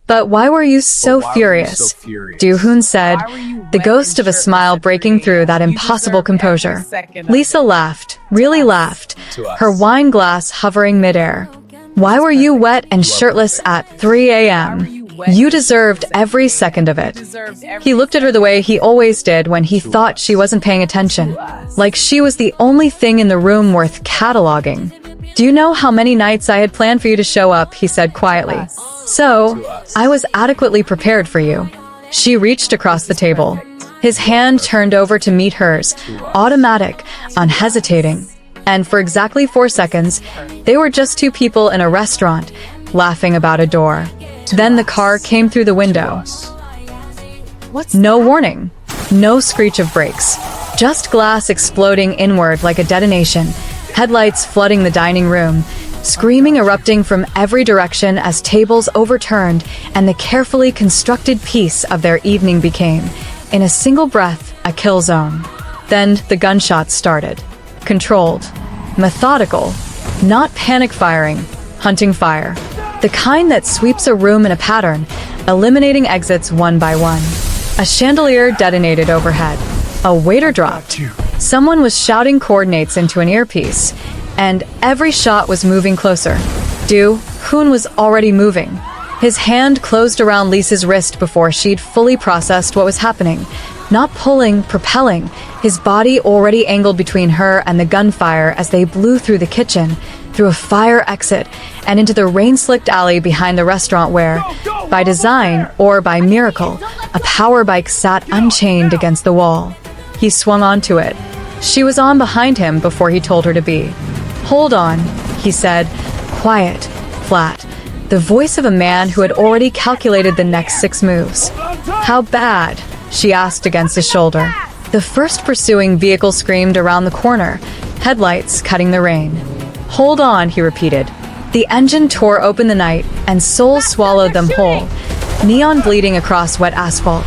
But why were you so furious? Do Hoon said, the ghost of a smile breaking through that impossible composure. Lisa laughed, really laughed, her wine glass hovering midair. Why were you wet and shirtless at 3 a.m.? You deserved every second of it. He looked at her the way he always did when he thought she wasn't paying attention, like she was the only thing in the room worth cataloging. Do you know how many nights I had planned for you to show up? He said quietly. So, I was adequately prepared for you. She reached across the table. His hand turned over to meet hers, automatic, unhesitating. And for exactly 4 seconds, they were just two people in a restaurant, laughing about a door. Then the car came through the window. No warning, no screech of brakes, just glass exploding inward like a detonation, headlights flooding the dining room, screaming erupting from every direction as tables overturned and the carefully constructed peace of their evening became, in a single breath, a kill zone. Then the gunshots started. Controlled, methodical, not panic firing, hunting fire. The kind that sweeps a room in a pattern, eliminating exits one by one. A chandelier detonated overhead. A waiter dropped. Someone was shouting coordinates into an earpiece, and every shot was moving closer. Do Hoon was already moving. His hand closed around Lisa's wrist before she'd fully processed what was happening. Not pulling, propelling, his body already angled between her and the gunfire as they blew through the kitchen, through a fire exit, and into the rain-slicked alley behind the restaurant where, by design or by miracle, a power bike sat unchained against the wall. He swung onto it. She was on behind him before he told her to be. Hold on, he said, quiet, flat, the voice of a man who had already calculated the next 6 moves. How bad? She asked against his shoulder. The first pursuing vehicle screamed around the corner, headlights cutting the rain. Hold on, he repeated. The engine tore open the night, and Seoul swallowed them whole. Neon bleeding across wet asphalt.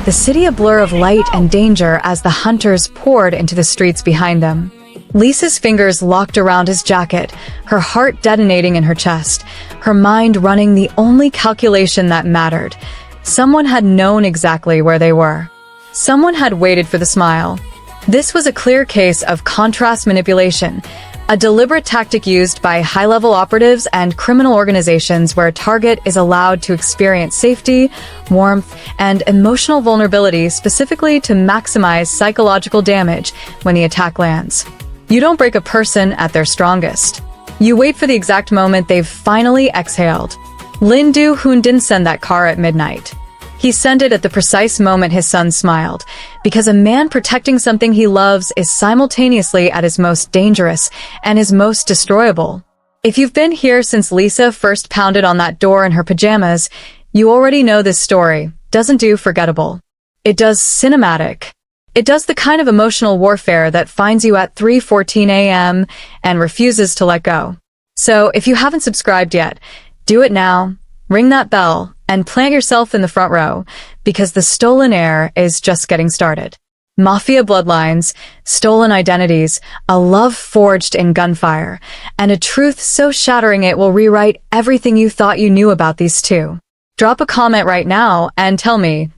The city a blur of light and danger as the hunters poured into the streets behind them. Lisa's fingers locked around his jacket, her heart detonating in her chest, her mind running the only calculation that mattered. Someone had known exactly where they were. Someone had waited for the smile. This was a clear case of contrast manipulation, a deliberate tactic used by high-level operatives and criminal organizations where a target is allowed to experience safety, warmth, and emotional vulnerability specifically to maximize psychological damage when the attack lands. You don't break a person at their strongest. You wait for the exact moment they've finally exhaled. Lin Do Hoon didn't send that car at midnight. He sent it at the precise moment his son smiled, because a man protecting something he loves is simultaneously at his most dangerous and his most destroyable. If you've been here since Lisa first pounded on that door in her pajamas, you already know this story doesn't do forgettable. It does cinematic. It does the kind of emotional warfare that finds you at 3:14 a.m. and refuses to let go. So if you haven't subscribed yet, do it now, ring that bell, and plant yourself in the front row, because the stolen heir is just getting started. Mafia bloodlines, stolen identities, a love forged in gunfire, and a truth so shattering it will rewrite everything you thought you knew about these two. Drop a comment right now and tell me,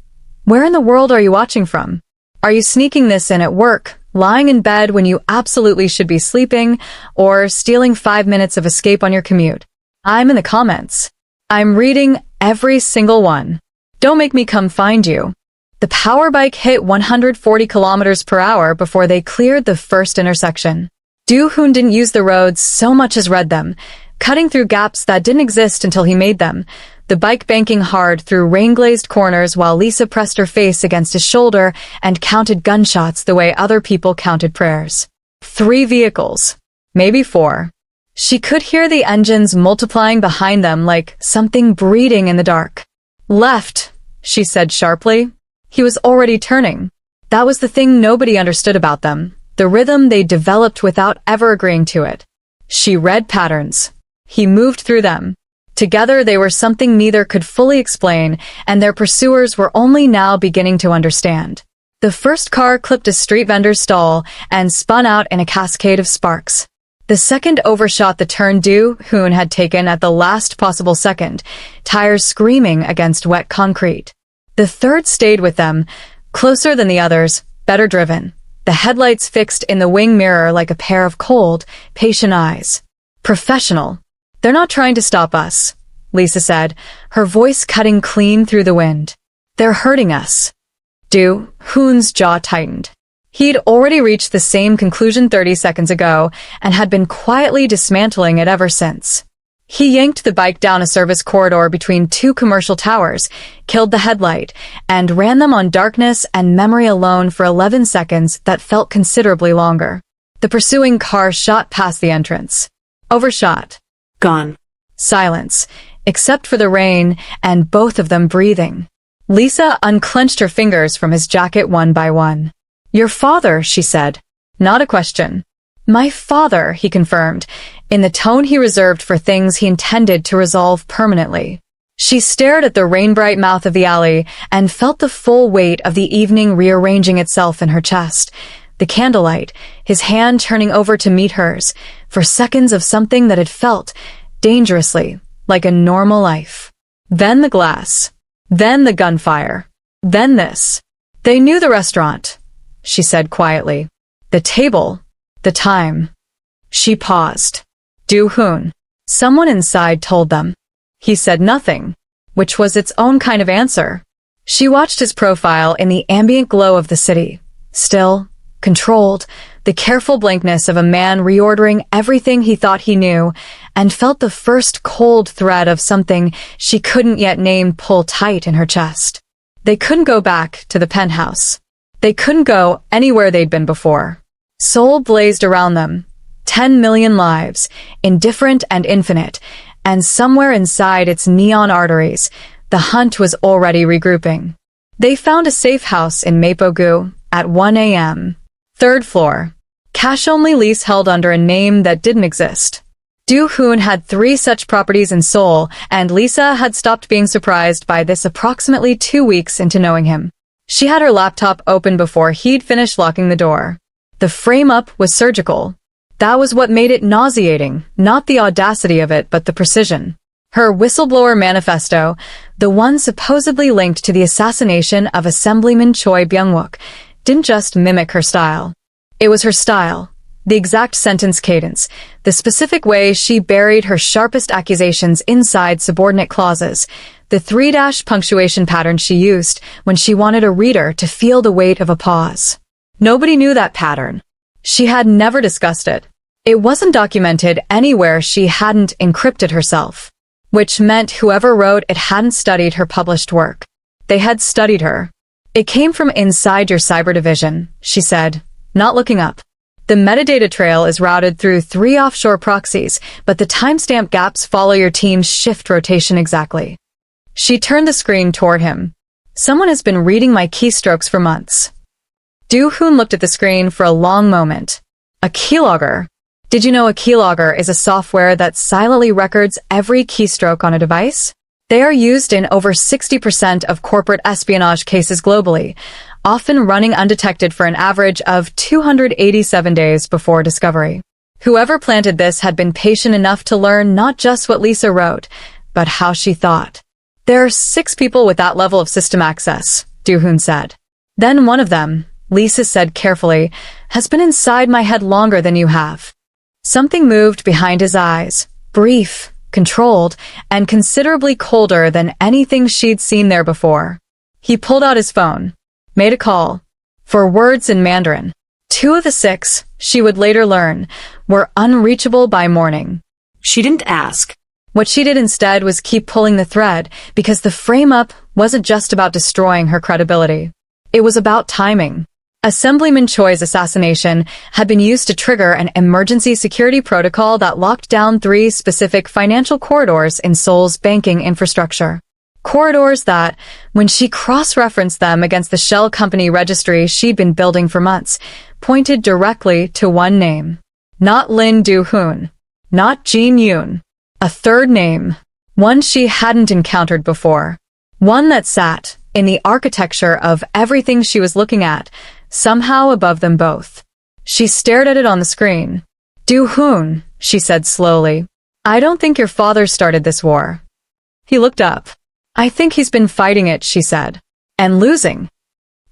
where in the world are you watching from? Are you sneaking this in at work, lying in bed when you absolutely should be sleeping, or stealing 5 minutes of escape on your commute? I'm in the comments. I'm reading every single one. Don't make me come find you. The power bike hit 140 kilometers per hour before they cleared the first intersection. Do Hoon didn't use the roads so much as read them, cutting through gaps that didn't exist until he made them, the bike banking hard through rain-glazed corners while Lisa pressed her face against his shoulder and counted gunshots the way other people counted prayers. 3 vehicles. Maybe 4. She could hear the engines multiplying behind them like something breeding in the dark. Left, she said sharply. He was already turning. That was the thing nobody understood about them, the rhythm they developed without ever agreeing to it. She read patterns. He moved through them. Together they were something neither could fully explain, and their pursuers were only now beginning to understand. The first car clipped a street vendor's stall and spun out in a cascade of sparks. The second overshot the turn Do Hoon had taken at the last possible second, tires screaming against wet concrete. The third stayed with them, closer than the others, better driven, the headlights fixed in the wing mirror like a pair of cold, patient eyes. Professional. They're not trying to stop us, Lisa said, her voice cutting clean through the wind. They're hurting us. Do Hoon's jaw tightened. He'd already reached the same conclusion 30 seconds ago and had been quietly dismantling it ever since. He yanked the bike down a service corridor between two commercial towers, killed the headlight, and ran them on darkness and memory alone for 11 seconds that felt considerably longer. The pursuing car shot past the entrance. Overshot. Gone. Silence, except for the rain and both of them breathing. Lisa unclenched her fingers from his jacket one by one. Your father, she said. Not a question. My father, he confirmed, in the tone he reserved for things he intended to resolve permanently. She stared at the rain-bright mouth of the alley and felt the full weight of the evening rearranging itself in her chest. The candlelight, his hand turning over to meet hers, for seconds of something that had felt, dangerously, like a normal life. Then the glass. Then the gunfire. Then this. They knew the restaurant, she said quietly. The table. The time. She paused. Do Hoon. Someone inside told them. He said nothing, which was its own kind of answer. She watched his profile in the ambient glow of the city. Still, controlled, the careful blankness of a man reordering everything he thought he knew, and felt the first cold thread of something she couldn't yet name pull tight in her chest. They couldn't go back to the penthouse. They couldn't go anywhere they'd been before. Seoul blazed around them. 10 million lives, indifferent and infinite, and somewhere inside its neon arteries, the hunt was already regrouping. They found a safe house in Mapogu at 1 a.m. Third floor. Cash-only lease held under a name that didn't exist. Do Hoon had 3 such properties in Seoul, and Lisa had stopped being surprised by this approximately 2 weeks into knowing him. She had her laptop open before he'd finished locking the door. The frame-up was surgical. That was what made it nauseating, not the audacity of it but the precision. Her whistleblower manifesto, the one supposedly linked to the assassination of Assemblyman Choi Byung-wook, didn't just mimic her style. It was her style, the exact sentence cadence, the specific way she buried her sharpest accusations inside subordinate clauses, the 3- punctuation pattern she used when she wanted a reader to feel the weight of a pause. Nobody knew that pattern. She had never discussed it. It wasn't documented anywhere she hadn't encrypted herself, which meant whoever wrote it hadn't studied her published work. They had studied her. It came from inside your cyber division, she said, not looking up. The metadata trail is routed through 3 offshore proxies, but the timestamp gaps follow your team's shift rotation exactly. She turned the screen toward him. Someone has been reading my keystrokes for months. Do Hoon looked at the screen for a long moment. A keylogger. Did you know a keylogger is a software that silently records every keystroke on a device? They are used in over 60% of corporate espionage cases globally, often running undetected for an average of 287 days before discovery. Whoever planted this had been patient enough to learn not just what Lisa wrote, but how she thought. There are 6 people with that level of system access, Do Hoon said. Then one of them, Lisa said carefully, has been inside my head longer than you have. Something moved behind his eyes, brief, controlled, and considerably colder than anything she'd seen there before. He pulled out his phone, made a call, for words in Mandarin. 2 of the 6, she would later learn, were unreachable by morning. She didn't ask. What she did instead was keep pulling the thread, because the frame-up wasn't just about destroying her credibility. It was about timing. Assemblyman Choi's assassination had been used to trigger an emergency security protocol that locked down 3 specific financial corridors in Seoul's banking infrastructure. Corridors that, when she cross-referenced them against the shell company registry she'd been building for months, pointed directly to one name. Not Lin Do Hoon. Not Jin Yoon. A third name. One she hadn't encountered before. One that sat, in the architecture of everything she was looking at, somehow above them both. She stared at it on the screen. Do Hoon, she said slowly. I don't think your father started this war. He looked up. I think he's been fighting it, she said. And losing.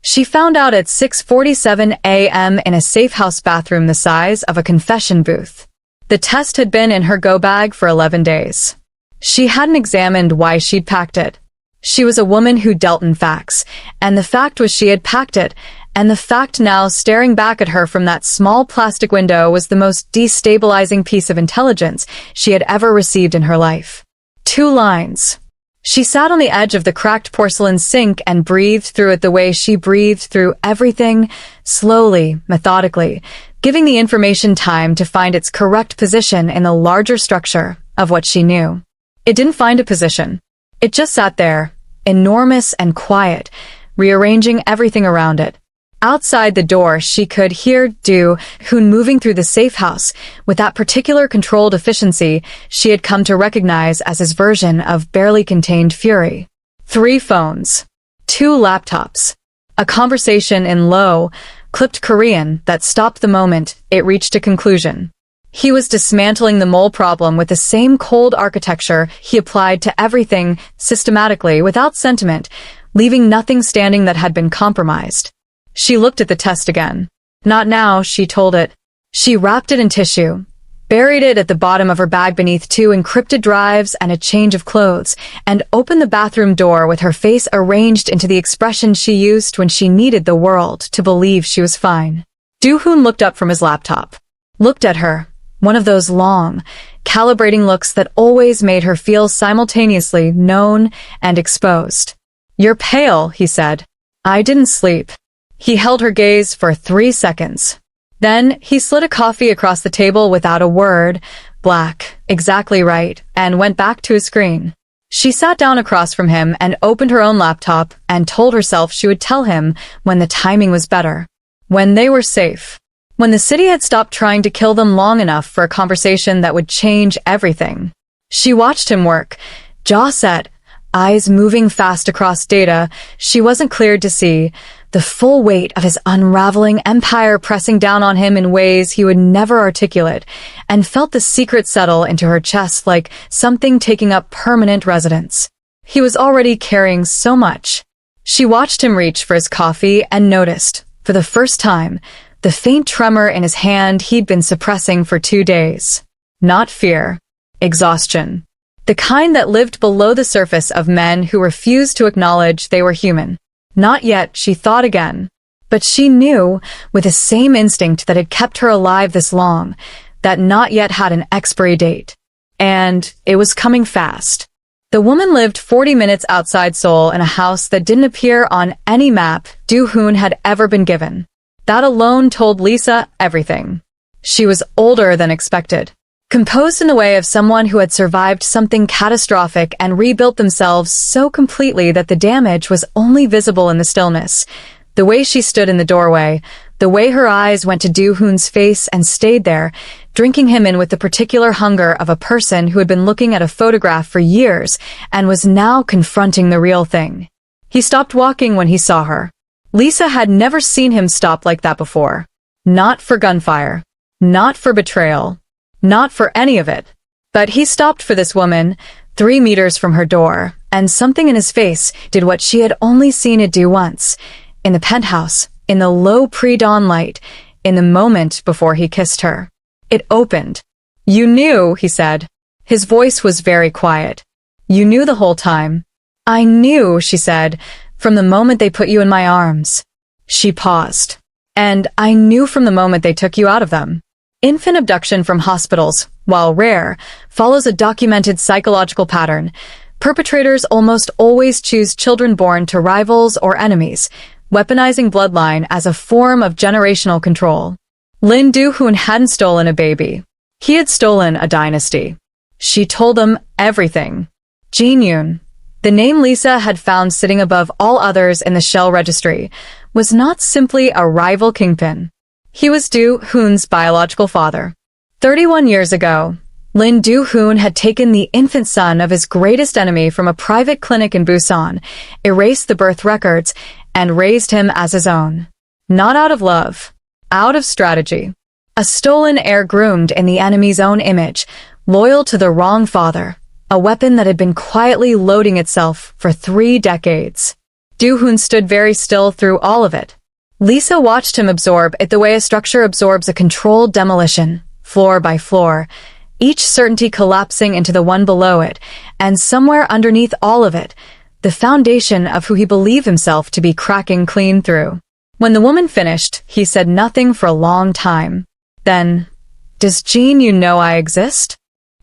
She found out at 6:47 a.m. in a safe house bathroom the size of a confession booth. The test had been in her go bag for 11 days. She hadn't examined why she'd packed it. She was a woman who dealt in facts, and the fact was she had packed it, and the fact now staring back at her from that small plastic window was the most destabilizing piece of intelligence she had ever received in her life. 2 lines. She sat on the edge of the cracked porcelain sink and breathed through it the way she breathed through everything, slowly, methodically, giving the information time to find its correct position in the larger structure of what she knew. It didn't find a position. It just sat there, enormous and quiet, rearranging everything around it. Outside the door, she could hear Do Hoon moving through the safe house with that particular controlled efficiency she had come to recognize as his version of barely contained fury. 3 phones. 2 laptops. A conversation in low, clipped Korean that stopped the moment it reached a conclusion. He was dismantling the mole problem with the same cold architecture he applied to everything systematically without sentiment, leaving nothing standing that had been compromised. She looked at the test again. Not now, she told it. She wrapped it in tissue, buried it at the bottom of her bag beneath 2 encrypted drives and a change of clothes, and opened the bathroom door with her face arranged into the expression she used when she needed the world to believe she was fine. Do Hoon looked up from his laptop. Looked at her, one of those long, calibrating looks that always made her feel simultaneously known and exposed. You're pale, he said. I didn't sleep. He held her gaze for 3 seconds. Then he slid a coffee across the table without a word, black, exactly right, and went back to his screen. She sat down across from him and opened her own laptop and told herself she would tell him when the timing was better. When they were safe. When the city had stopped trying to kill them long enough for a conversation that would change everything. She watched him work, jaw set, eyes moving fast across data she wasn't cleared to see, the full weight of his unraveling empire pressing down on him in ways he would never articulate, and felt the secret settle into her chest like something taking up permanent residence. He was already carrying so much. She watched him reach for his coffee and noticed, for the first time, the faint tremor in his hand he'd been suppressing for 2 days. Not fear. Exhaustion. The kind that lived below the surface of men who refused to acknowledge they were human. Not yet, she thought again. But she knew, with the same instinct that had kept her alive this long, that not yet had an expiry date. And it was coming fast. The woman lived 40 minutes outside Seoul in a house that didn't appear on any map Do Hoon had ever been given. That alone told Lisa everything. She was older than expected. Composed in the way of someone who had survived something catastrophic and rebuilt themselves so completely that the damage was only visible in the stillness. The way she stood in the doorway, the way her eyes went to Do Hoon's face and stayed there, drinking him in with the particular hunger of a person who had been looking at a photograph for years and was now confronting the real thing. He stopped walking when he saw her. Lisa had never seen him stop like that before. Not for gunfire. Not for betrayal. Not for any of it. But he stopped for this woman, 3 meters from her door, and something in his face did what she had only seen it do once. In the penthouse, in the low pre-dawn light, in the moment before he kissed her. It opened. You knew, he said. His voice was very quiet. You knew the whole time. I knew, she said, from the moment they put you in my arms. She paused. And I knew from the moment they took you out of them. Infant abduction from hospitals, while rare, follows a documented psychological pattern. Perpetrators almost always choose children born to rivals or enemies, weaponizing bloodline as a form of generational control. Lin Do Hoon hadn't stolen a baby. He had stolen a dynasty. She told them everything. Jin Yoon, the name Lisa had found sitting above all others in the Shell registry, was not simply a rival kingpin. He was Do Hoon's biological father. 31 years ago, Lin Do Hoon had taken the infant son of his greatest enemy from a private clinic in Busan, erased the birth records, and raised him as his own. Not out of love, out of strategy. A stolen heir groomed in the enemy's own image, loyal to the wrong father, a weapon that had been quietly loading itself for 3 decades. Do Hoon stood very still through all of it. Lisa watched him absorb it the way a structure absorbs a controlled demolition, floor by floor, each certainty collapsing into the one below it, and somewhere underneath all of it, the foundation of who he believed himself to be cracking clean through. When the woman finished, he said nothing for a long time. Then, "Does Jin Yoon know I exist?"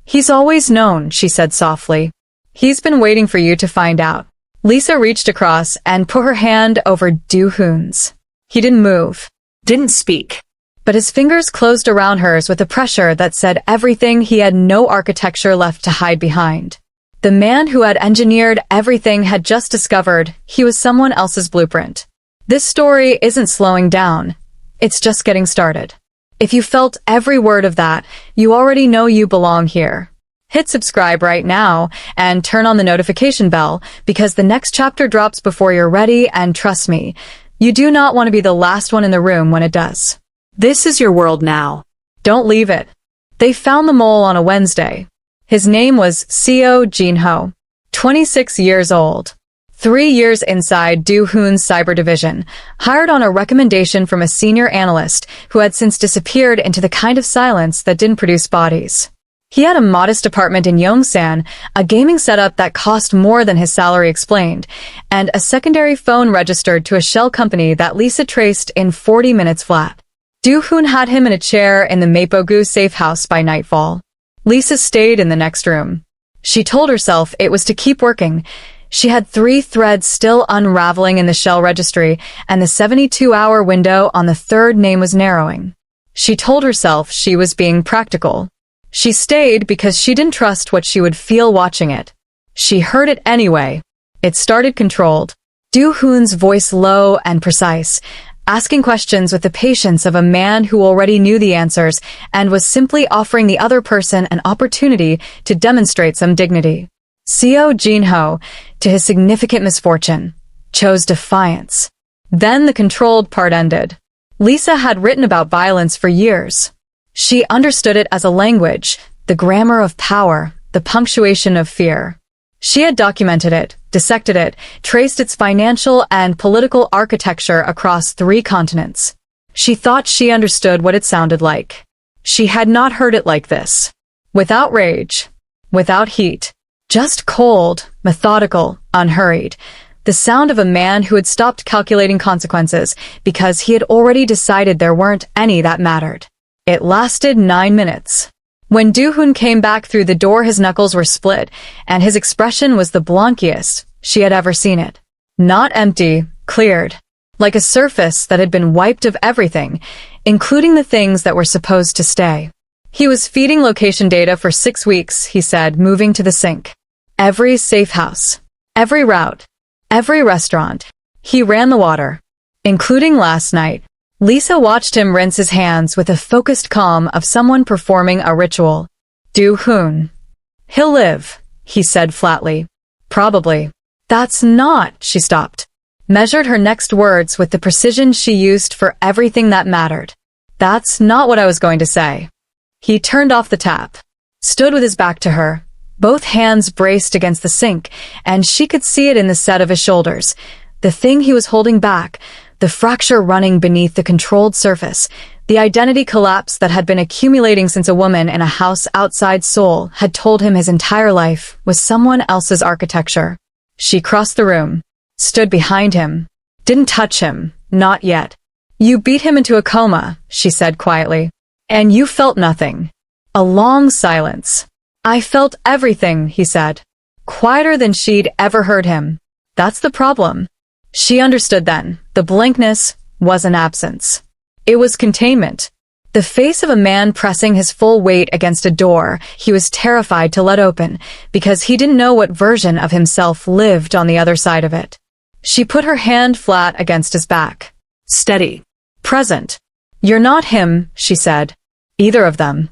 "He's always known," she said softly. "He's been waiting for you to find out." Lisa reached across and put her hand over Do Hoon's. He didn't move, didn't speak, but his fingers closed around hers with a pressure that said everything he had no architecture left to hide behind. The man who had engineered everything had just discovered he was someone else's blueprint. This story isn't slowing down. It's just getting started. If you felt every word of that, you already know you belong here. Hit subscribe right now and turn on the notification bell because the next chapter drops before you're ready, and trust me, you do not want to be the last one in the room when it does. This is your world now. Don't leave it. They found the mole on a Wednesday. His name was Seo Jin-ho, 26 years old. 3 years inside Do Hoon's cyber division, hired on a recommendation from a senior analyst who had since disappeared into the kind of silence that didn't produce bodies. He had a modest apartment in Yongsan, a gaming setup that cost more than his salary explained, and a secondary phone registered to a shell company that Lisa traced in 40 minutes flat. Do Hoon had him in a chair in the Mapogu safe house by nightfall. Lisa stayed in the next room. She told herself it was to keep working. She had 3 threads still unraveling in the shell registry, and the 72-hour window on the 3rd name was narrowing. She told herself she was being practical. She stayed because she didn't trust what she would feel watching it. She heard it anyway. It started controlled. Do Hoon's voice low and precise, asking questions with the patience of a man who already knew the answers and was simply offering the other person an opportunity to demonstrate some dignity. Seo Jin-ho, to his significant misfortune, chose defiance. Then the controlled part ended. Lisa had written about violence for years. She understood it as a language, the grammar of power, the punctuation of fear. She had documented it, dissected it, traced its financial and political architecture across 3 continents. She thought she understood what it sounded like. She had not heard it like this. Without rage, without heat. Just cold, methodical, unhurried. The sound of a man who had stopped calculating consequences because he had already decided there weren't any that mattered. It lasted 9 minutes. When Do Hoon came back through the door, his knuckles were split, and his expression was the blankiest she had ever seen it. Not empty, cleared. Like a surface that had been wiped of everything, including the things that were supposed to stay. He was feeding location data for 6 weeks, he said, moving to the sink. Every safe house. Every route. Every restaurant. He ran the water. Including last night. Lisa watched him rinse his hands with a focused calm of someone performing a ritual. Do Hoon. He'll live, he said flatly. Probably. That's not, she stopped. Measured her next words with the precision she used for everything that mattered. That's not what I was going to say. He turned off the tap, stood with his back to her, both hands braced against the sink, and she could see it in the set of his shoulders. The thing he was holding back, the fracture running beneath the controlled surface, the identity collapse that had been accumulating since a woman in a house outside Seoul had told him his entire life was someone else's architecture. She crossed the room, stood behind him, didn't touch him, not yet. You beat him into a coma, she said quietly. And you felt nothing. A long silence. I felt everything, he said. Quieter than she'd ever heard him. That's the problem. She understood then. The blankness was an absence. It was containment. The face of a man pressing his full weight against a door he was terrified to let open because he didn't know what version of himself lived on the other side of it. She put her hand flat against his back. Steady. Present. You're not him, she said. Either of them.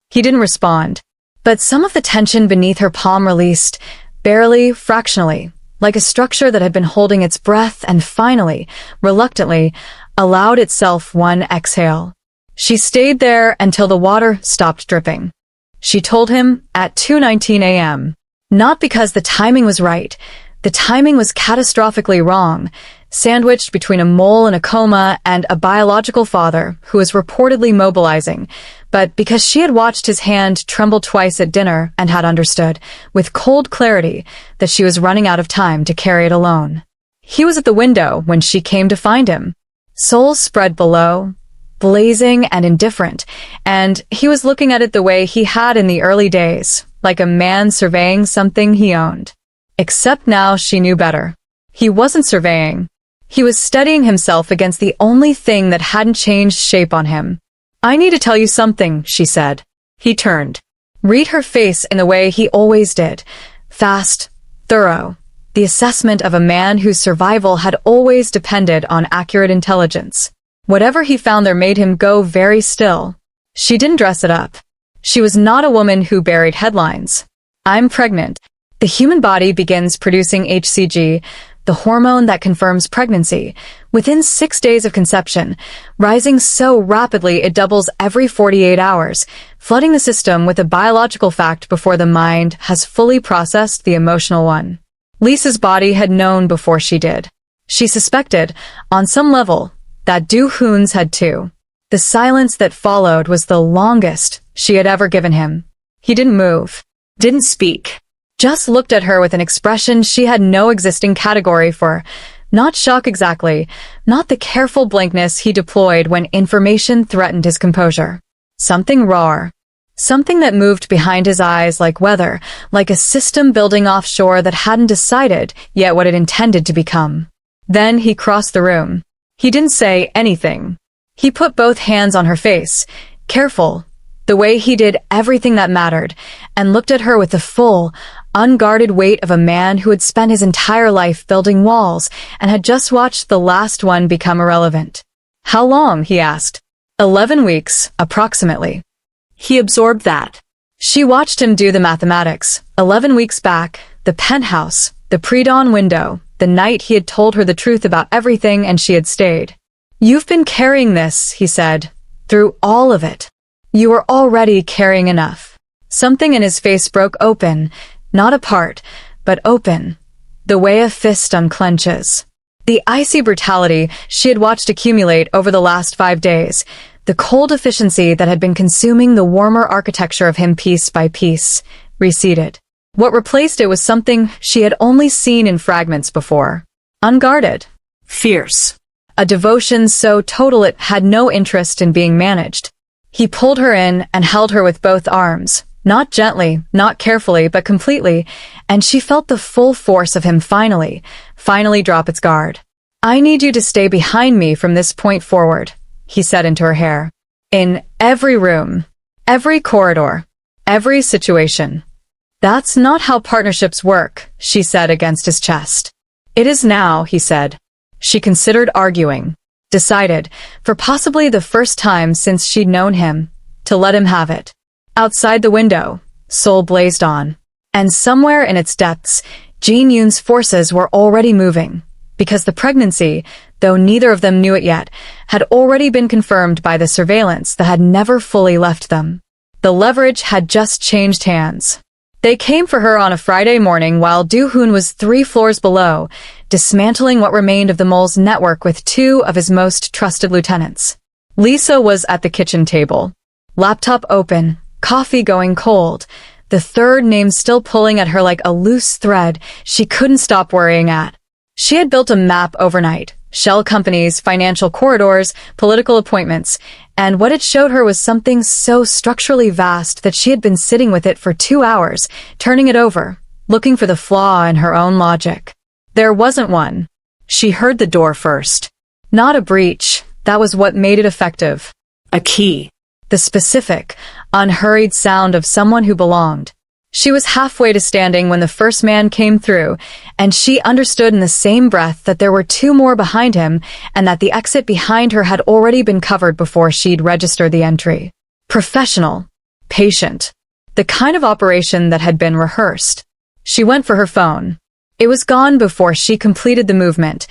He didn't respond. But some of the tension beneath her palm released, barely, fractionally, like a structure that had been holding its breath and finally, reluctantly, allowed itself one exhale. She stayed there until the water stopped dripping. She told him at 2:19 a.m. Not because the timing was right. The timing was catastrophically wrong, sandwiched between a mole in a coma and a biological father who was reportedly mobilizing, but because she had watched his hand tremble twice at dinner and had understood, with cold clarity, that she was running out of time to carry it alone. He was at the window when she came to find him. Soul spread below, blazing and indifferent, and he was looking at it the way he had in the early days, like a man surveying something he owned. Except now she knew better. He wasn't surveying. He was studying himself against the only thing that hadn't changed shape on him. "I need to tell you something," she said. He turned. Read her face in the way he always did. Fast, thorough. The assessment of a man whose survival had always depended on accurate intelligence. Whatever he found there made him go very still. She didn't dress it up. She was not a woman who buried headlines. "I'm pregnant." The human body begins producing HCG, the hormone that confirms pregnancy, within 6 days of conception, rising so rapidly it doubles every 48 hours, flooding the system with a biological fact before the mind has fully processed the emotional one. Lisa's body had known before she did. She suspected, on some level, that Do Hoon's had too. The silence that followed was the longest she had ever given him. He didn't move, didn't speak. Just looked at her with an expression she had no existing category for. Not shock exactly, not the careful blankness he deployed when information threatened his composure. Something raw. Something that moved behind his eyes like weather, like a system building offshore that hadn't decided yet what it intended to become. Then he crossed the room. He didn't say anything. He put both hands on her face, careful, the way he did everything that mattered, and looked at her with the full, unguarded weight of a man who had spent his entire life building walls and had just watched the last one become irrelevant. "How long?" he asked. 11 weeks, approximately. He absorbed that. She watched him do the mathematics. 11 weeks back, the penthouse, the pre-dawn window, the night he had told her the truth about everything and she had stayed. "You've been carrying this," he said, "through all of it. You were already carrying enough." Something in his face broke open, not apart, but open, the way a fist unclenches. The icy brutality she had watched accumulate over the last 5 days, the cold efficiency that had been consuming the warmer architecture of him piece by piece, receded. What replaced it was something she had only seen in fragments before. Unguarded. Fierce. A devotion so total it had no interest in being managed. He pulled her in and held her with both arms, not gently, not carefully, but completely, and she felt the full force of him finally drop its guard. "I need you to stay behind me from this point forward," he said into her hair. "In every room, every corridor, every situation." "That's not how partnerships work," she said against his chest. "It is now," he said. She considered arguing, decided, for possibly the first time since she'd known him, to let him have it. Outside the window, Seoul blazed on. And somewhere in its depths, Jin Yoon's forces were already moving, because the pregnancy, though neither of them knew it yet, had already been confirmed by the surveillance that had never fully left them. The leverage had just changed hands. They came for her on a Friday morning while Do Hoon was 3 floors below, dismantling what remained of the mole's network with 2 of his most trusted lieutenants. Lisa was at the kitchen table. Laptop open, coffee going cold, the third name still pulling at her like a loose thread she couldn't stop worrying at. She had built a map overnight, shell companies, financial corridors, political appointments, and what it showed her was something so structurally vast that she had been sitting with it for 2 hours, turning it over, looking for the flaw in her own logic. There wasn't one. She heard the door first. Not a breach, that was what made it effective. A key. The specific, unhurried sound of someone who belonged. She was halfway to standing when the first man came through, and she understood in the same breath that there were 2 more behind him and that the exit behind her had already been covered before she'd registered the entry. Professional. Patient. The kind of operation that had been rehearsed. She went for her phone. It was gone before she completed the movement,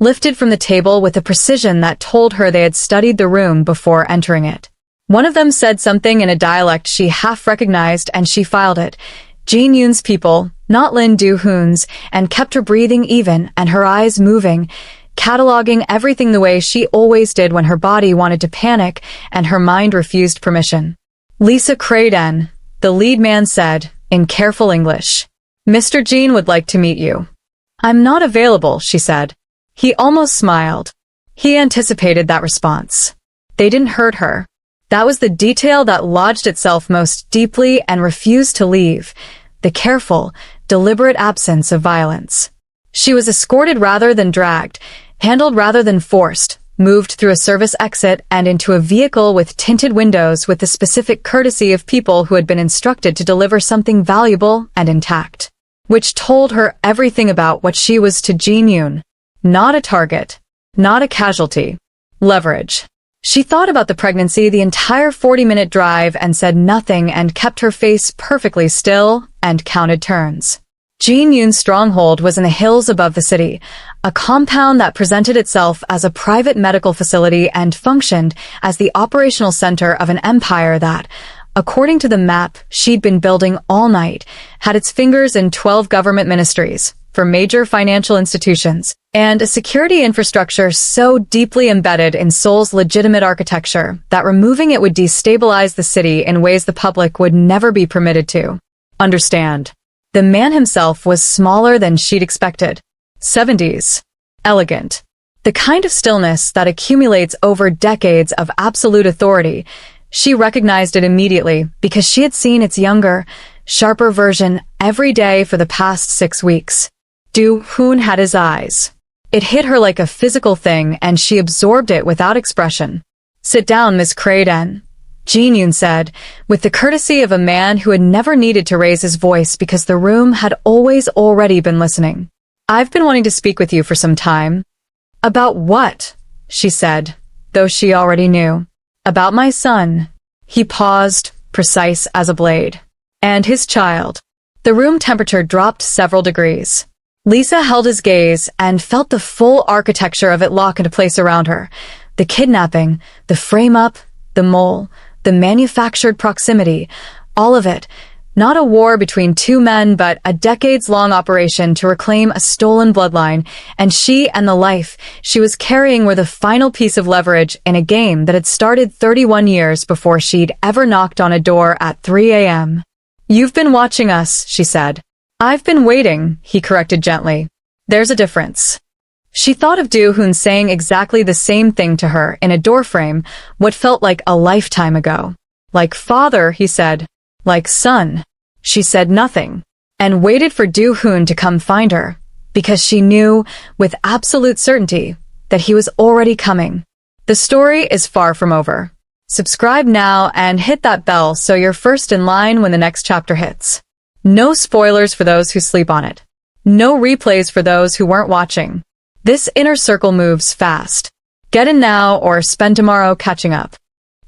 lifted from the table with a precision that told her they had studied the room before entering it. One of them said something in a dialect she half recognized, and she filed it. Jin Yoon's people, not Lin Do Hoon's, and kept her breathing even and her eyes moving, cataloging everything the way she always did when her body wanted to panic and her mind refused permission. Lisa Craden, the lead man, said, in careful English, "Mr. Jin would like to meet you." "I'm not available," she said. He almost smiled. He anticipated that response. They didn't hurt her. That was the detail that lodged itself most deeply and refused to leave, the careful, deliberate absence of violence. She was escorted rather than dragged, handled rather than forced, moved through a service exit and into a vehicle with tinted windows with the specific courtesy of people who had been instructed to deliver something valuable and intact, which told her everything about what she was to Jin Yoon. Not a target, not a casualty. Leverage. She thought about the pregnancy the entire 40-minute drive and said nothing and kept her face perfectly still and counted turns. Jin Yoon's stronghold was in the hills above the city, a compound that presented itself as a private medical facility and functioned as the operational center of an empire that, according to the map she'd been building all night, had its fingers in 12 government ministries, for major financial institutions, and a security infrastructure so deeply embedded in Seoul's legitimate architecture that removing it would destabilize the city in ways the public would never be permitted to understand. The man himself was smaller than she'd expected. 70s. Elegant. The kind of stillness that accumulates over decades of absolute authority. She recognized it immediately because she had seen its younger, sharper version every day for the past 6 weeks. Do Hoon had his eyes. It hit her like a physical thing and she absorbed it without expression. "Sit down, Miss Craden," Jin Yoon said, with the courtesy of a man who had never needed to raise his voice because the room had always already been listening. "I've been wanting to speak with you for some time." "About what?" she said, though she already knew. "About my son." He paused, precise as a blade. "And his child." The room temperature dropped several degrees. Lisa held his gaze and felt the full architecture of it lock into place around her. The kidnapping, the frame-up, the mole, the manufactured proximity, all of it. Not a war between two men, but a decades-long operation to reclaim a stolen bloodline, and she and the life she was carrying were the final piece of leverage in a game that had started 31 years before she'd ever knocked on a door at 3 a.m. "You've been watching us," she said. "I've been waiting," he corrected gently. "There's a difference." She thought of Do Hoon saying exactly the same thing to her in a doorframe, what felt like a lifetime ago. "Like father," he said. "Like son." She said nothing, and waited for Do Hoon to come find her, because she knew, with absolute certainty, that he was already coming. The story is far from over. Subscribe now and hit that bell so you're first in line when the next chapter hits. No spoilers for those who sleep on it. No replays for those who weren't watching. This inner circle moves fast. Get in now or spend tomorrow catching up.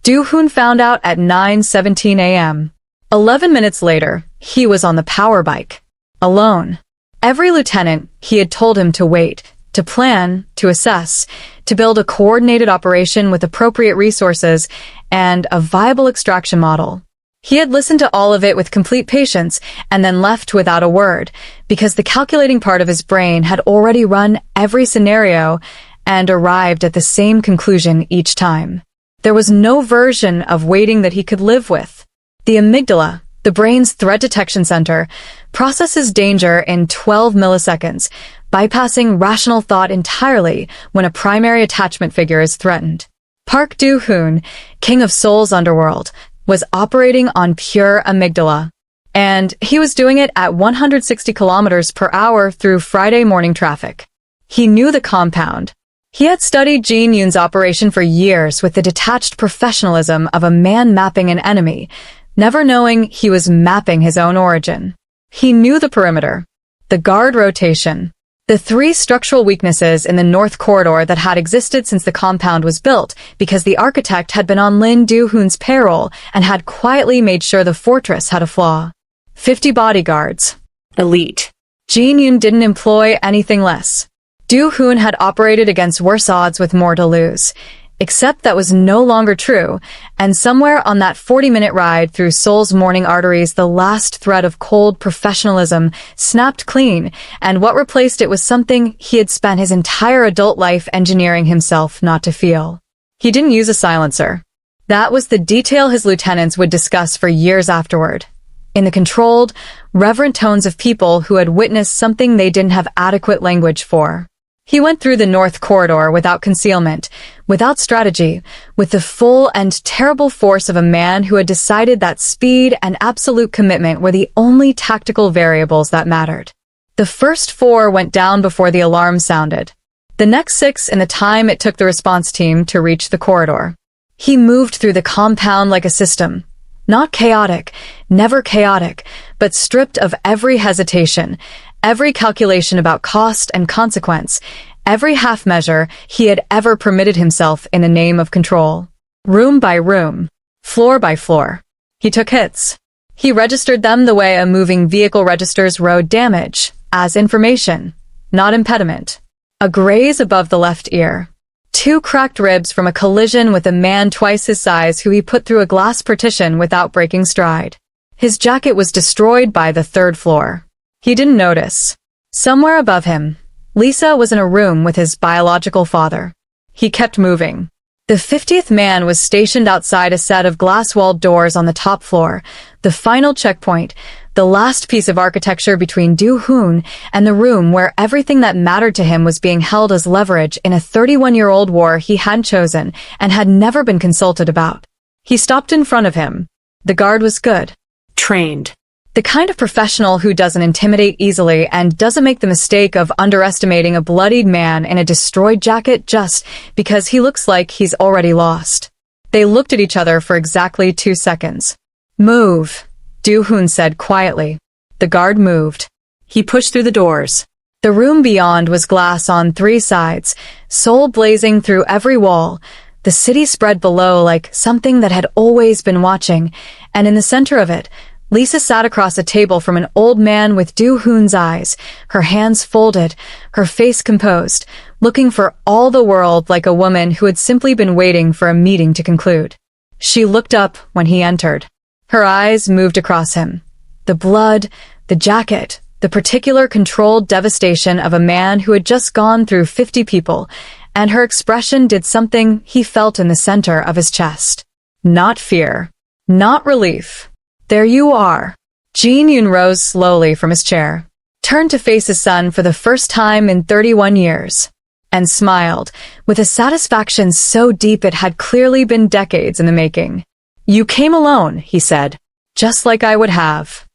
Do Hoon found out at 9:17 a.m. 11 minutes later, he was on the power bike. Alone. Every lieutenant, he had told him to wait, to plan, to assess, to build a coordinated operation with appropriate resources and a viable extraction model. He had listened to all of it with complete patience and then left without a word, because the calculating part of his brain had already run every scenario and arrived at the same conclusion each time. There was no version of waiting that he could live with. The amygdala, the brain's threat detection center, processes danger in 12 milliseconds, bypassing rational thought entirely when a primary attachment figure is threatened. Park Do Hoon, king of Seoul's underworld, was operating on pure amygdala. And he was doing it at 160 kilometers per hour through Friday morning traffic. He knew the compound. He had studied Jin Yoon's operation for years with the detached professionalism of a man mapping an enemy, never knowing he was mapping his own origin. He knew the perimeter, the guard rotation, the 3 structural weaknesses in the North Corridor that had existed since the compound was built because the architect had been on Lin Do Hoon's payroll and had quietly made sure the fortress had a flaw. 50 bodyguards. Elite. Jin Yoon didn't employ anything less. Do Hoon had operated against worse odds with more to lose. Except that was no longer true, and somewhere on that 40-minute ride through Seoul's morning arteries, the last thread of cold professionalism snapped clean, and what replaced it was something he had spent his entire adult life engineering himself not to feel. He didn't use a silencer. That was the detail his lieutenants would discuss for years afterward. In the controlled, reverent tones of people who had witnessed something they didn't have adequate language for. He went through the North Corridor without concealment, without strategy, with the full and terrible force of a man who had decided that speed and absolute commitment were the only tactical variables that mattered. The first 4 went down before the alarm sounded. The next 6 in the time it took the response team to reach the corridor. He moved through the compound like a system. Not chaotic, never chaotic, but stripped of every hesitation, every calculation about cost and consequence, every half measure he had ever permitted himself in the name of control. Room by room, floor by floor. He took hits. He registered them the way a moving vehicle registers road damage, as information, not impediment. A graze above the left ear. 2 cracked ribs from a collision with a man twice his size who he put through a glass partition without breaking stride. His jacket was destroyed by the 3rd floor. He didn't notice. Somewhere above him, Lisa was in a room with his biological father. He kept moving. The 50th man was stationed outside a set of glass-walled doors on the top floor, the final checkpoint, the last piece of architecture between Do Hoon and the room where everything that mattered to him was being held as leverage in a 31-year-old war he hadn't chosen and had never been consulted about. He stopped in front of him. The guard was good. Trained. The kind of professional who doesn't intimidate easily and doesn't make the mistake of underestimating a bloodied man in a destroyed jacket just because he looks like he's already lost. They looked at each other for exactly 2 seconds. Move, Do Hoon said quietly. The guard moved. He pushed through the doors. The room beyond was glass on 3 sides, soul blazing through every wall. The city spread below like something that had always been watching, and in the center of it, Lisa sat across a table from an old man with Do Hoon's eyes, her hands folded, her face composed, looking for all the world like a woman who had simply been waiting for a meeting to conclude. She looked up when he entered. Her eyes moved across him. The blood, the jacket, the particular controlled devastation of a man who had just gone through 50 people, and her expression did something he felt in the center of his chest. Not fear. Not relief. There you are. Jin Yoon rose slowly from his chair, turned to face his son for the first time in 31 years, and smiled, with a satisfaction so deep it had clearly been decades in the making. You came alone, he said, just like I would have.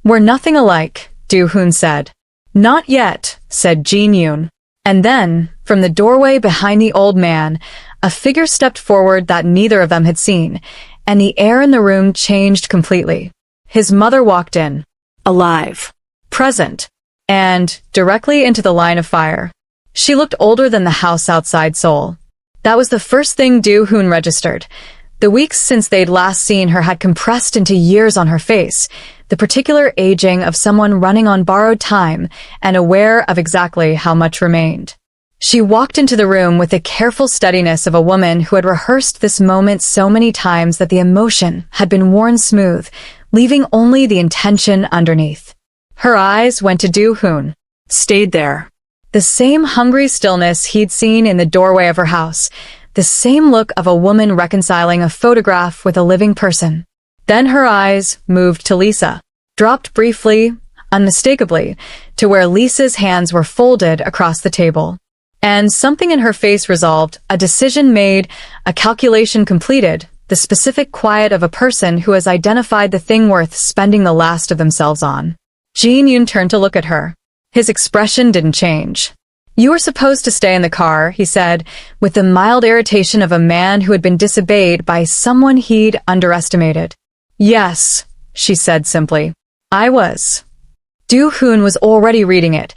We're nothing alike, Do Hoon said. Not yet, said Jin Yoon. And then, from the doorway behind the old man, a figure stepped forward that neither of them had seen, and the air in the room changed completely. His mother walked in, alive, present, and directly into the line of fire. She looked older than the house outside Seoul. That was the first thing Do Hoon registered. The weeks since they'd last seen her had compressed into years on her face, the particular aging of someone running on borrowed time and aware of exactly how much remained. She walked into the room with the careful steadiness of a woman who had rehearsed this moment so many times that the emotion had been worn smooth, leaving only the intention underneath. Her eyes went to Do Hoon, stayed there. The same hungry stillness he'd seen in the doorway of her house, the same look of a woman reconciling a photograph with a living person. Then her eyes moved to Lisa, dropped briefly, unmistakably, to where Lisa's hands were folded across the table. And something in her face resolved, a decision made, a calculation completed, the specific quiet of a person who has identified the thing worth spending the last of themselves on. Jin Yoon turned to look at her. His expression didn't change. You were supposed to stay in the car, he said, with the mild irritation of a man who had been disobeyed by someone he'd underestimated. Yes, she said simply. I was. Do Hoon was already reading it.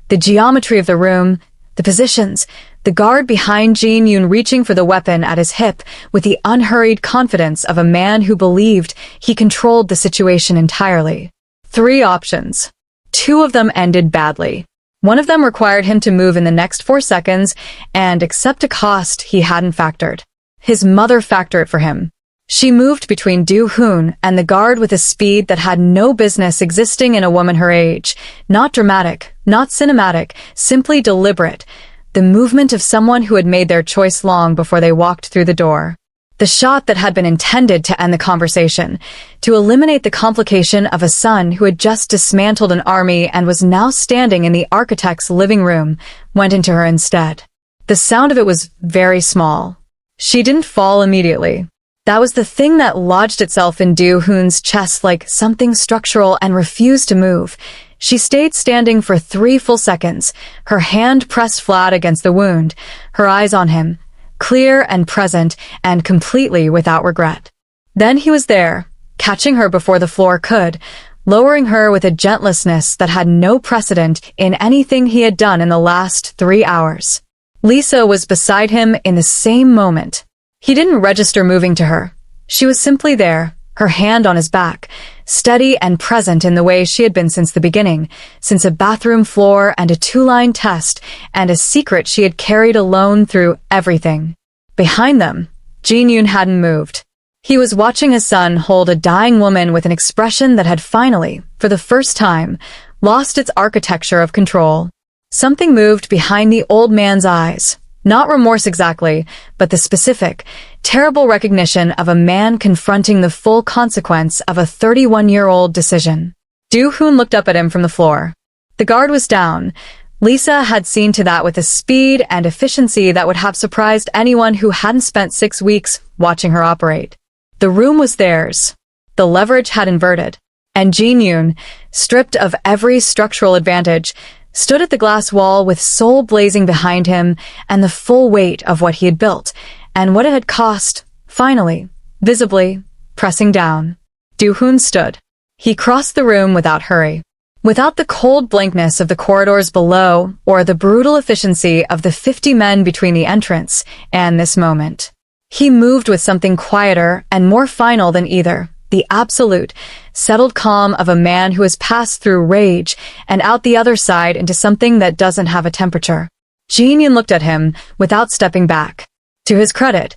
The geometry of the room, the positions, the guard behind Jin Yoon reaching for the weapon at his hip with the unhurried confidence of a man who believed he controlled the situation entirely. 3 options. 2 of them ended badly. One of them required him to move in the next 4 seconds and accept a cost he hadn't factored. His mother factored it for him. She moved between Do Hoon and the guard with a speed that had no business existing in a woman her age. Not dramatic, not cinematic, simply deliberate. The movement of someone who had made their choice long before they walked through the door. The shot that had been intended to end the conversation, to eliminate the complication of a son who had just dismantled an army and was now standing in the architect's living room, went into her instead. The sound of it was very small. She didn't fall immediately. That was the thing that lodged itself in Do Hoon's chest like something structural and refused to move. She stayed standing for 3 full seconds, her hand pressed flat against the wound, her eyes on him, clear and present and completely without regret. Then he was there, catching her before the floor could, lowering her with a gentlessness that had no precedent in anything he had done in the last 3 hours. Lisa was beside him in the same moment. He didn't register moving to her. She was simply there, her hand on his back, steady and present in the way she had been since the beginning, since a bathroom floor and a 2-line test and a secret she had carried alone through everything. Behind them, Jin Yoon hadn't moved. He was watching his son hold a dying woman with an expression that had finally, for the first time, lost its architecture of control. Something moved behind the old man's eyes. Not remorse exactly, but the specific, terrible recognition of a man confronting the full consequence of a 31-year-old decision. Do Hoon looked up at him from the floor. The guard was down. Lisa had seen to that with a speed and efficiency that would have surprised anyone who hadn't spent 6 weeks watching her operate. The room was theirs. The leverage had inverted. And Jin Yoon, stripped of every structural advantage, stood at the glass wall with soul blazing behind him and the full weight of what he had built, and what it had cost, finally, visibly, pressing down. Do Hoon stood. He crossed the room without hurry. Without the cold blankness of the corridors below, or the brutal efficiency of the 50 men between the entrance and this moment. He moved with something quieter and more final than either. The absolute, settled calm of a man who has passed through rage and out the other side into something that doesn't have a temperature. Jin Yoon looked at him without stepping back. To his credit,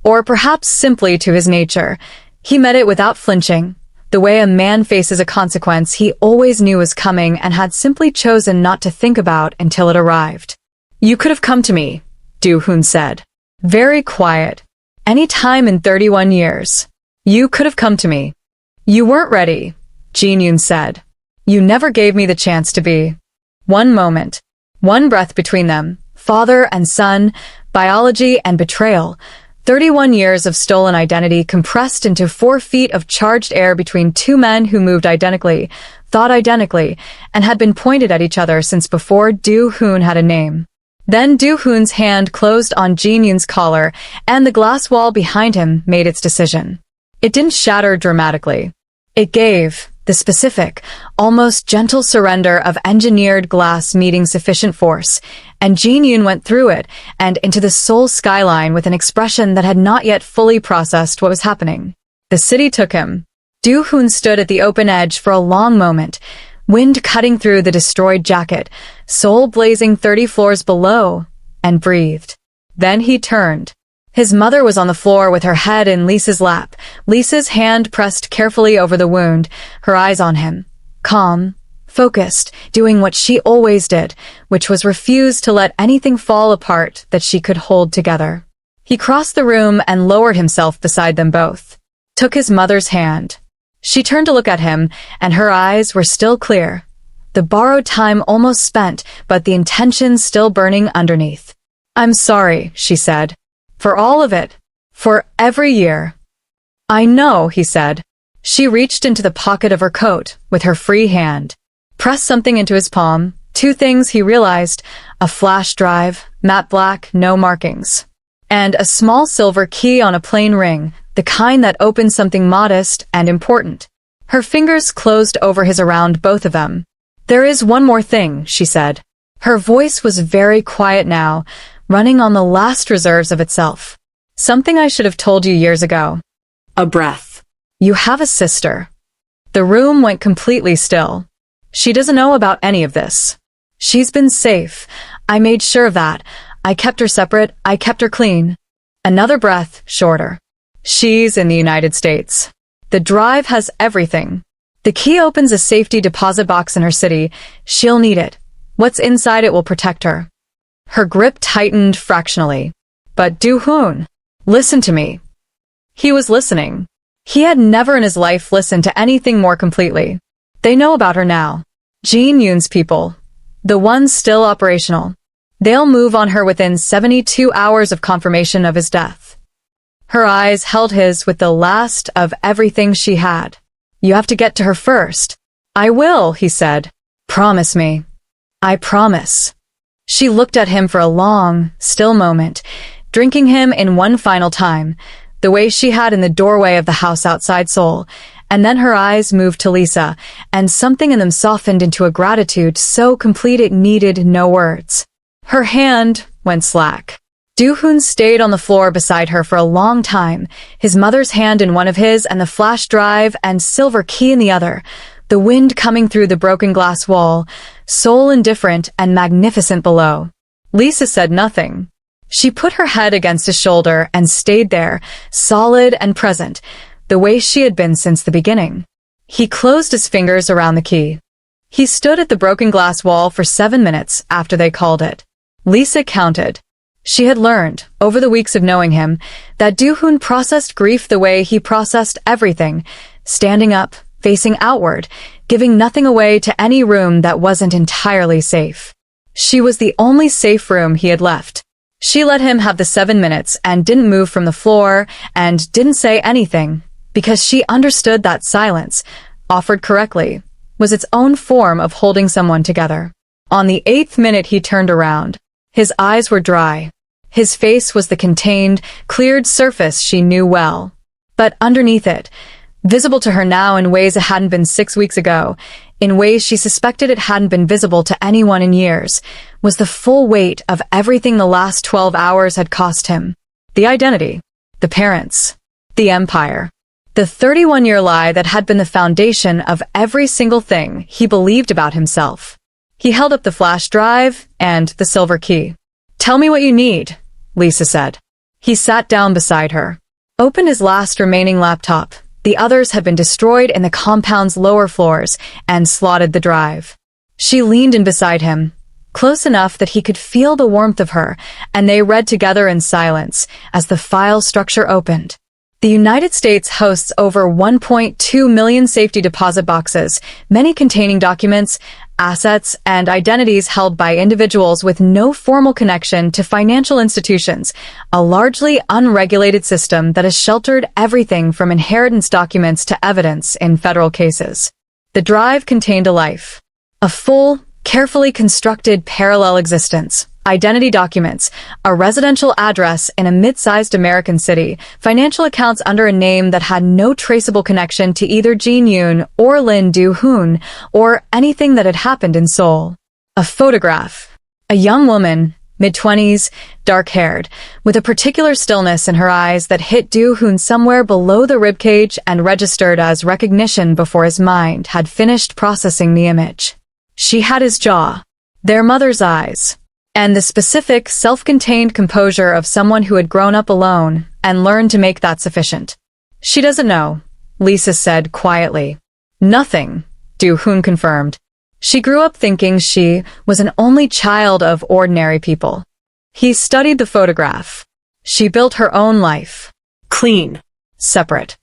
or perhaps simply to his nature, he met it without flinching, the way a man faces a consequence he always knew was coming and had simply chosen not to think about until it arrived. "You could have come to me," Do Hoon said. Very quiet. "Any time in 31 years. You could have come to me." "You weren't ready," Jin Yoon said. "You never gave me the chance to be." One moment. One breath between them. Father and son, biology and betrayal. 31 years of stolen identity compressed into 4 feet of charged air between 2 men who moved identically, thought identically, and had been pointed at each other since before Do Hoon had a name. Then Do Hoon's hand closed on Jin Yoon's collar, and the glass wall behind him made its decision. It didn't shatter dramatically. It gave the specific, almost gentle surrender of engineered glass meeting sufficient force, and Jin Yoon went through it and into the Seoul skyline with an expression that had not yet fully processed what was happening. The city took him. Do Hoon stood at the open edge for a long moment, wind cutting through the destroyed jacket, Seoul blazing 30 floors below, and breathed. Then he turned. His mother was on the floor with her head in Lisa's lap, Lisa's hand pressed carefully over the wound, her eyes on him. Calm, focused, doing what she always did, which was refuse to let anything fall apart that she could hold together. He crossed the room and lowered himself beside them both. Took his mother's hand. She turned to look at him, and her eyes were still clear. The borrowed time almost spent, but the intention still burning underneath. "I'm sorry," she said. "For all of it. For every year." "I know," he said. She reached into the pocket of her coat with her free hand. Pressed something into his palm. 2 things he realized. A flash drive, matte black, no markings. And a small silver key on a plain ring, the kind that opened something modest and important. Her fingers closed over his around both of them. "There is one more thing," she said. Her voice was very quiet now, running on the last reserves of itself. "Something I should have told you years ago." A breath. "You have a sister." The room went completely still. "She doesn't know about any of this." She's been safe. I made sure of that. I kept her separate. I kept her clean. Another breath, shorter. She's in the United States. The drive has everything. The key opens a safety deposit box in her city. She'll need it. What's inside it will protect her. Her grip tightened fractionally. But Do Hoon, listen to me. He was listening. He had never in his life listened to anything more completely. They know about her now. Jin Yoon's people. The ones still operational. They'll move on her within 72 hours of confirmation of his death. Her eyes held his with the last of everything she had. You have to get to her first. I will, he said. Promise me. I promise. She looked at him for a long, still moment, drinking him in one final time, the way she had in the doorway of the house outside Seoul, and then her eyes moved to Lisa, and something in them softened into a gratitude so complete it needed no words. Her hand went slack. Do Hoon stayed on the floor beside her for a long time, his mother's hand in one of his and the flash drive and silver key in the other, the wind coming through the broken glass wall, Seoul indifferent and magnificent below. Lisa said nothing. She put her head against his shoulder and stayed there, solid and present, the way she had been since the beginning. He closed his fingers around the key. He stood at the broken glass wall for 7 minutes after they called it. Lisa counted. She had learned, over the weeks of knowing him, that Do Hoon processed grief the way he processed everything, standing up, facing outward, giving nothing away to any room that wasn't entirely safe. She was the only safe room he had left. She let him have the 7 minutes and didn't move from the floor and didn't say anything, because she understood that silence, offered correctly, was its own form of holding someone together. On the 8th minute he turned around. His eyes were dry. His face was the contained, cleared surface she knew well. But underneath it, visible to her now in ways it hadn't been 6 weeks ago, in ways she suspected it hadn't been visible to anyone in years, was the full weight of everything the last 12 hours had cost him. The identity, the parents, the empire, the 31-year lie that had been the foundation of every single thing he believed about himself. He held up the flash drive and the silver key. Tell me what you need, Lisa said. He sat down beside her, opened his last remaining laptop. The others had been destroyed in the compound's lower floors, and slotted the drive. She leaned in beside him, close enough that he could feel the warmth of her, and they read together in silence as the file structure opened. The United States hosts over 1.2 million safety deposit boxes, many containing documents, assets, and identities held by individuals with no formal connection to financial institutions, a largely unregulated system that has sheltered everything from inheritance documents to evidence in federal cases. The drive contained a life. A full, carefully constructed parallel existence. Identity documents, a residential address in a mid-sized American city, financial accounts under a name that had no traceable connection to either Jin Yoon or Lin Do Hoon, or anything that had happened in Seoul. A photograph. A young woman, mid-20s, dark-haired, with a particular stillness in her eyes that hit Do Hoon somewhere below the ribcage and registered as recognition before his mind had finished processing the image. She had his jaw, their mother's eyes, and the specific, self-contained composure of someone who had grown up alone and learned to make that sufficient. She doesn't know, Lisa said quietly. Nothing, Do Hoon confirmed. She grew up thinking she was an only child of ordinary people. He studied the photograph. She built her own life. Clean. Separate.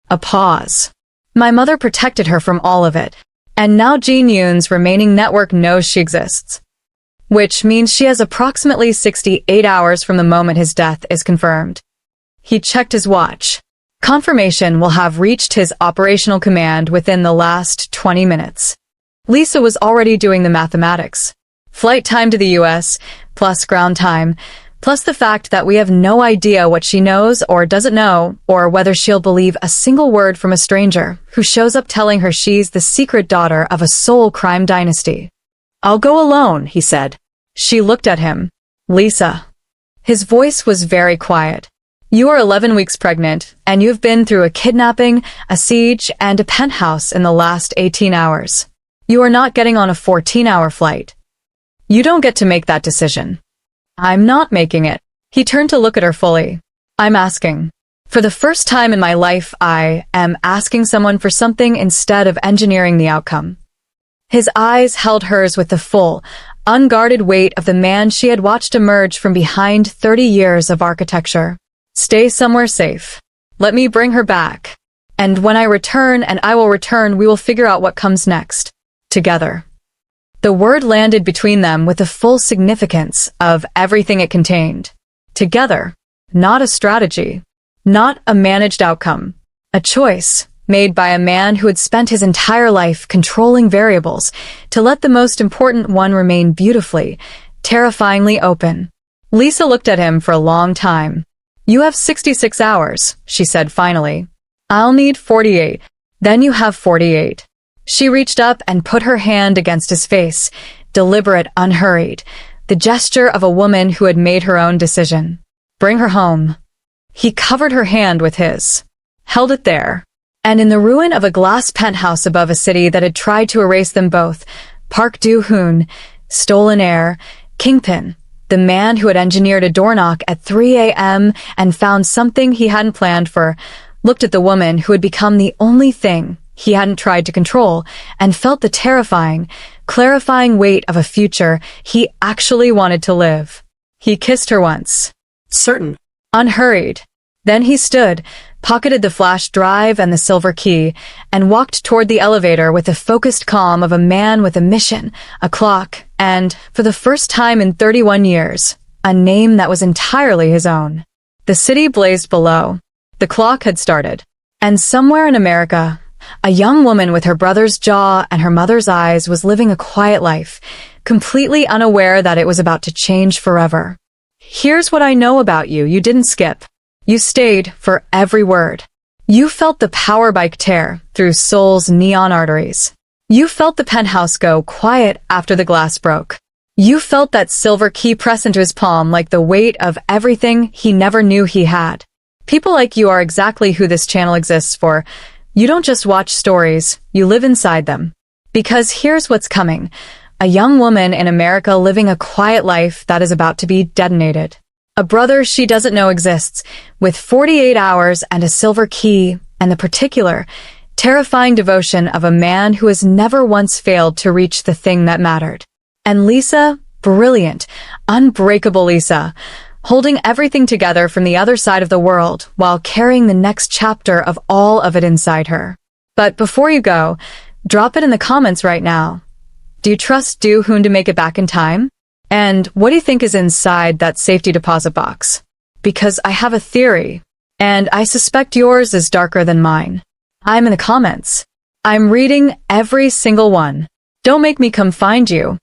A pause. My mother protected her from all of it. And now Jin Yoon's remaining network knows she exists. Which means she has approximately 68 hours from the moment his death is confirmed. He checked his watch. Confirmation will have reached his operational command within the last 20 minutes. Lisa was already doing the mathematics. Flight time to the US, plus ground time, plus the fact that we have no idea what she knows or doesn't know, or whether she'll believe a single word from a stranger who shows up telling her she's the secret daughter of a Seoul crime dynasty. I'll go alone, he said. She looked at him. Lisa. His voice was very quiet. You are 11 weeks pregnant, and you've been through a kidnapping, a siege, and a penthouse in the last 18 hours. You are not getting on a 14-hour flight. You don't get to make that decision. I'm not making it. He turned to look at her fully. I'm asking. For the first time in my life, I am asking someone for something instead of engineering the outcome. His eyes held hers with the full, unguarded weight of the man she had watched emerge from behind 30 years of architecture. Stay somewhere safe. Let me bring her back. And when I return, and I will return, we will figure out what comes next. Together. The word landed between them with the full significance of everything it contained. Together. Not a strategy. Not a managed outcome. A choice made by a man who had spent his entire life controlling variables to let the most important one remain beautifully, terrifyingly open. Lisa looked at him for a long time. You have 66 hours, she said finally. I'll need 48. Then you have 48. She reached up and put her hand against his face, deliberate, unhurried, the gesture of a woman who had made her own decision. Bring her home. He covered her hand with his, held it there, and in the ruin of a glass penthouse above a city that had tried to erase them both, Park Do Hoon, stolen heir, Kingpin, the man who had engineered a door knock at 3 a.m. and found something he hadn't planned for, looked at the woman who had become the only thing he hadn't tried to control, and felt the terrifying, clarifying weight of a future he actually wanted to live. He kissed her once. Certain. Unhurried. Then he stood, pocketed the flash drive and the silver key, and walked toward the elevator with the focused calm of a man with a mission, a clock, and, for the first time in 31 years, a name that was entirely his own. The city blazed below. The clock had started. And somewhere in America, a young woman with her brother's jaw and her mother's eyes was living a quiet life, completely unaware that it was about to change forever. Here's what I know about you. You didn't skip. You stayed for every word. You felt the power bike tear through Seoul's neon arteries. You felt the penthouse go quiet after the glass broke. You felt that silver key press into his palm like the weight of everything he never knew he had. People like you are exactly who this channel exists for. You don't just watch stories, you live inside them. Because here's what's coming. A young woman in America living a quiet life that is about to be detonated. A brother she doesn't know exists, with 48 hours and a silver key, and the particular, terrifying devotion of a man who has never once failed to reach the thing that mattered. And Lisa, brilliant, unbreakable Lisa, holding everything together from the other side of the world while carrying the next chapter of all of it inside her. But before you go, drop it in the comments right now. Do you trust Do Hoon to make it back in time? And what do you think is inside that safety deposit box? Because I have a theory, and I suspect yours is darker than mine. I'm in the comments. I'm reading every single one. Don't make me come find you.